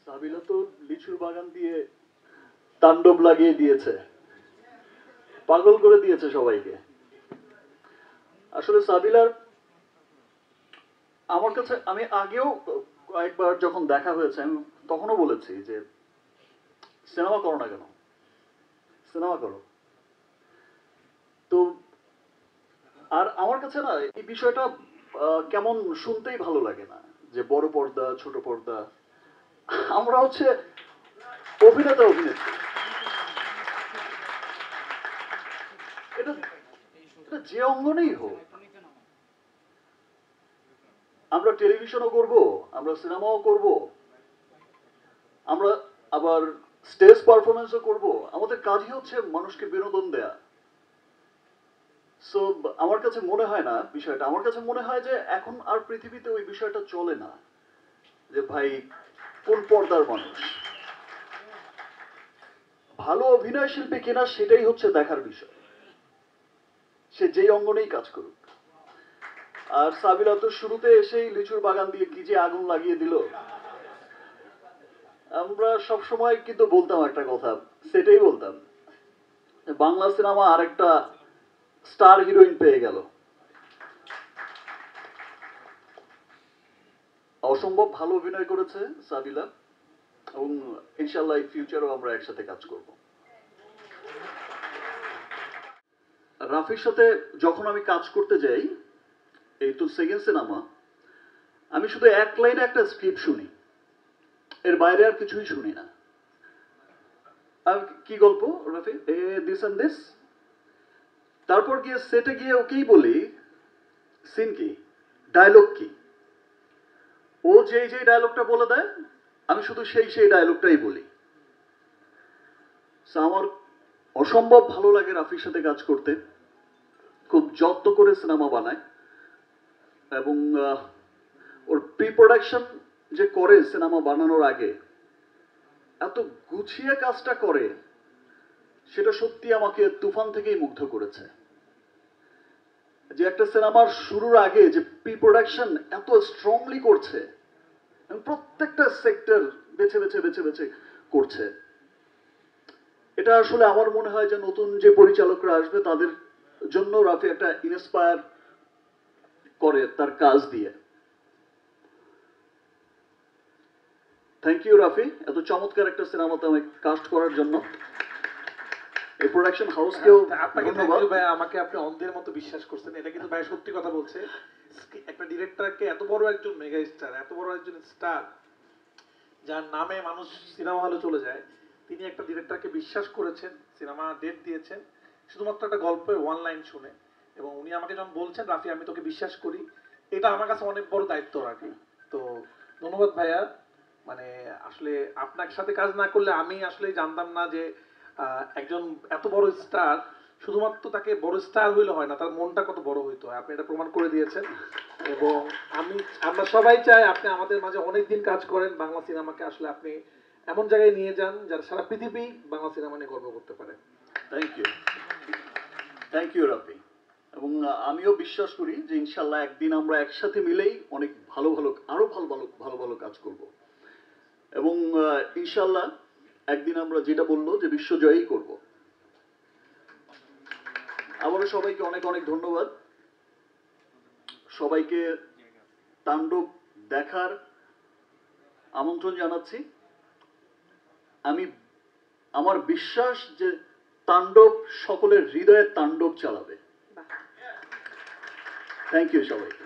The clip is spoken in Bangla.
সাবিলা তো লিচুর বাগান দিয়ে তাণ্ডব লাগিয়ে দিয়েছে, পাগল করে দিয়েছে সবাইকে। আসলে সাবিলার আমার কাছে, আমি আগেও কয়েকবার যখন দেখা হয়েছে আমি তখনও বলেছি যে সিনেমা করো না কেন, সিনেমা করো। তো আর আমার কাছে না এই বিষয়টা কেমন শুনতেই ভালো লাগে না যে বড় পর্দা ছোট পর্দা। আমরা হচ্ছে অভিনেতা অভিনেত্রী, এটা এটা যে অঙ্গনেই হোক। আমরা টেলিভিশনও করব, আমরা সিনেমাও করব, আমরা আবার স্টেজ পারফরমেন্সও করব। আমাদের কাজই হচ্ছে মানুষকে বিনোদন দেয়া। সো আমার কাছে মনে হয় না বিষয়টা, আমার কাছে মনে হয় যে এখন আর পৃথিবীতে ওই বিষয়টা চলে না যে ভাই কোন পর্দার মানুষ ভালো অভিনয় শিল্পী কিনা সেটাই হচ্ছে দেখার বিষয়, সে যেই অঙ্গনেই কাজ করুক। আর সাবিলা তো শুরুতে এসেই লিচুর বাগান দিয়ে কি যে আগুন লাগিয়ে দিল। আমরা সব সময় কিন্তু বলতাম একটা কথা, সেটাই বলতাম, বাংলা সিনেমা আরেকটা স্টার হিরোইন পেয়ে গেল। অসম্ভব ভালো অভিনয় করেছে সাবিলা, এবং ইনশাল্লাহ ফিউচারও আমরা একসাথে কাজ করব। রাফির সাথে যখন আমি কাজ করতে যাই, এই তো সেকেন্ড সিনেমা, আমি শুধু এক লাইনে একটা স্ক্রিপ্ট শুনি, এর বাইরে আর কিছুই শুনি না। আর কি গল্প রাফি, দিস এন্ড দিস, তারপর গিয়ে সেটে গিয়ে ওকেই বলি সিন কি, ডায়লগ কি, ও যেই যেই ডায়লগটা বলে দেয় আমি শুধু সেই ডায়লগটাই বলি। আমার অসম্ভব ভালো লাগে রাফির সাথে কাজ করতে, খুব যত্ন করে সিনেমা বানায়, এবং ওর প্রি প্রোডাকশন যে করে সিনেমা বানানোর আগে এত গুছিয়ে কাজটা করে, সেটা সত্যি আমাকে তুফান থেকেই মুগ্ধ করেছে। যে একটা সিনেমার শুরুর আগে যে প্রি প্রোডাকশন এত স্ট্রংলি করছে, প্রত্যেকটা সেক্টর বেছে বেছে বেছে বেছে করছে, এটা আসলে আমার মনে হয় যে নতুন যে পরিচালকরা আসবে তাদের জন্য রাফি একটা ইন্সপায়ার করে তার কাজ দিয়ে। থ্যাংক ইউ রাফি, এত চমৎকার একটা সিনেমাতে আমি কাস্ট করার জন্য। এই প্রোডাকশন হাউসকেও আপনাকে ধন্যবাদ। ভাই, আমাকে আপনি অন্ধের মতো বিশ্বাস করছেন, এটা কিন্তু ভাই সত্যি কথা বলছে। একটা ডিরেক্টরকে, এত বড় একজন মেগা স্টার, এত বড় একজন স্টার যার নামে মানুষ সিনেমা হলে চলে যায়, তিনি একটা ডিরেক্টরকে বিশ্বাস করেছেন, সিনেমা ডেট দিয়েছেন শুধুমাত্র একটা গল্পের ওয়ান লাইন শুনে। এবং উনি আমাকে যখন বলছেন রাফি আমি তোকে বিশ্বাস করি, এটা আমার কাছে অনেক বড় দায়িত্ব রাখি। তো ধন্যবাদ ভাইয়া। মানে আসলে আপনার সাথে কাজ না করলে আমি আসলে জানতাম না যে একজন এত বড় স্টার, শুধুমাত্র তাকে বড় স্টার হইলে হয় না, তার মনটা কত বড় হইতো। আপনি এটা প্রমাণ করে দিয়েছেন। এবং আমরা সবাই চাই আপনি আমাদের মাঝে অনেকদিন কাজ করেন, বাংলা সিনেমাকে আসলে আপনি এমন জায়গায় নিয়ে যান যারা সারা পৃথিবী বাংলা সিনেমা নিয়ে গর্ব করতে পারে। Thank you Rafi. এবং আমিও বিশ্বাস করি যে ইনশাল্লাহ একদিন আমরা একসাথে মিলেই অনেক ভালো ভালো আরো ভালো ভালো ভালো ভালো কাজ করব, এবং ইনশাল্লাহ একদিন আমরা যেটা বললো যে বিশ্বজয়ই করব। আবারও সবাইকে অনেক অনেক ধন্যবাদ, সবাইকে তাণ্ডব দেখার আমন্ত্রণ জানাচ্ছি। আমি, আমার বিশ্বাস যে তাণ্ডব সকলের হৃদয়ে তাণ্ডব চালাবে। থ্যাংক ইউ সবাইকে।